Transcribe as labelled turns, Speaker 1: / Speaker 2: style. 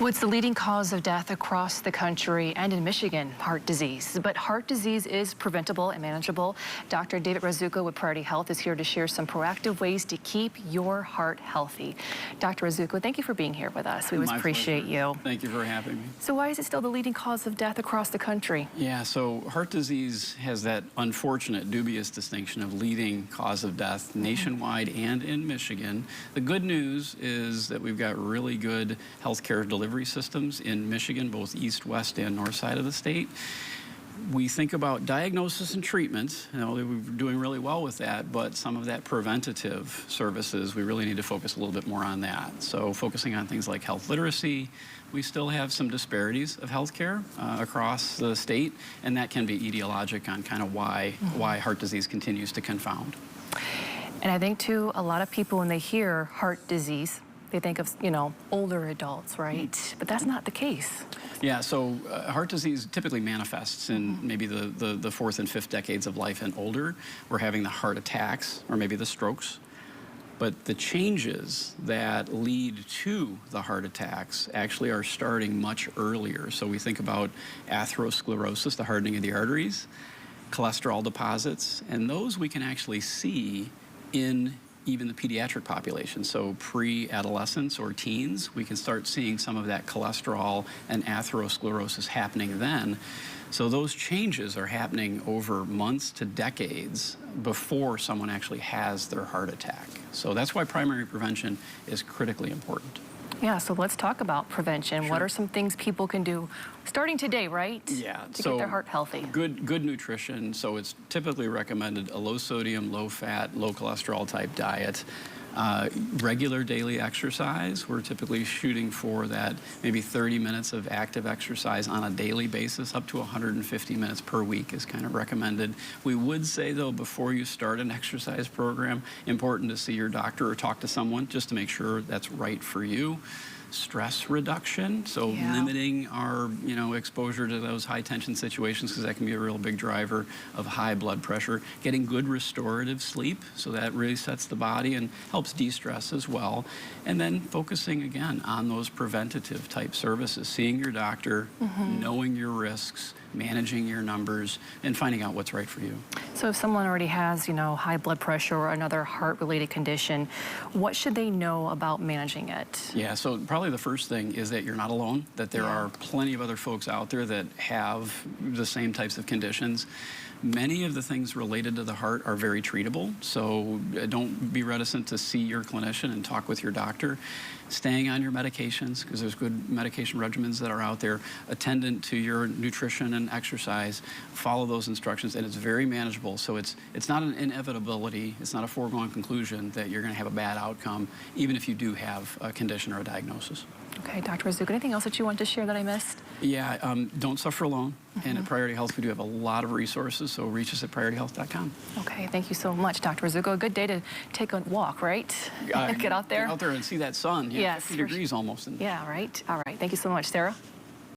Speaker 1: Well, it's the leading cause of death across the country and in Michigan, heart disease. But heart disease is preventable and manageable. Dr. David Razuka with Priority Health is here to share some proactive ways to keep your heart healthy. Dr. Razuka, thank you for being here with us. We always appreciate you.
Speaker 2: Thank you for having me.
Speaker 1: So why is it still the leading cause of death across the country?
Speaker 2: Yeah, so heart disease has that unfortunate, dubious distinction of leading cause of death nationwide and in Michigan. The good news is that we've got really good healthcare delivery systems in Michigan, both east, west, and north side of the state. We think about diagnosis and treatment, we're doing really well with that, but some of that preventative services, we really need to focus a little bit more on that. So focusing on things like health literacy, we still have some disparities of healthcare across the state, and that can be etiologic on kind of why heart disease continues to confound.
Speaker 1: And I think too, a lot of people when they hear heart disease, they think of, older adults, right? But that's not the case.
Speaker 2: Yeah, so heart disease typically manifests in maybe the fourth and fifth decades of life and older. We're having the heart attacks or maybe the strokes. But the changes that lead to the heart attacks actually are starting much earlier. So we think about atherosclerosis, the hardening of the arteries, cholesterol deposits, and those we can actually see in even the pediatric population. So pre-adolescents or teens, we can start seeing some of that cholesterol and atherosclerosis happening then. So those changes are happening over months to decades before someone actually has their heart attack. So that's why primary prevention is critically important.
Speaker 1: Yeah, so let's talk about prevention.
Speaker 2: Sure.
Speaker 1: What are some things people can do starting today, right?
Speaker 2: Yeah,
Speaker 1: to get their heart healthy.
Speaker 2: Good nutrition. So it's typically recommended a low sodium, low fat, low cholesterol type diet. Regular daily exercise. We're typically shooting for that maybe 30 minutes of active exercise on a daily basis, up to 150 minutes per week is kind of recommended. We would say though, before you start an exercise program, important to see your doctor or talk to someone just to make sure that's right for you. Stress reduction, so limiting our exposure to those high tension situations, because that can be a real big driver of high blood pressure. Getting good restorative sleep, so that really sets the body and helps de-stress as well. And then focusing again on those preventative type services, seeing your doctor, knowing your risks, managing your numbers, and finding out what's right for you.
Speaker 1: So if someone already has, high blood pressure or another heart-related condition, what should they know about managing it?
Speaker 2: Yeah, so probably the first thing is that you're not alone, that there are plenty of other folks out there that have the same types of conditions. Many of the things related to the heart are very treatable, so don't be reticent to see your clinician and talk with your doctor. Staying on your medications, because there's good medication regimens that are out there. Attendant to your nutrition and exercise. Follow those instructions, and it's very manageable. So it's not an inevitability, it's not a foregone conclusion that you're going to have a bad outcome, even if you do have a condition or a diagnosis.
Speaker 1: Okay, Dr. Razuka, anything else that you want to share that I missed?
Speaker 2: Yeah, don't suffer alone. And at Priority Health, we do have a lot of resources, so reach us at priorityhealth.com.
Speaker 1: Okay, thank you so much, Dr. Razuka. A good day to take a walk, right? Get out there.
Speaker 2: Get out there and see that sun.
Speaker 1: Yes.
Speaker 2: 50 degrees almost.
Speaker 1: Yeah, right. All right, thank you so much. Sarah?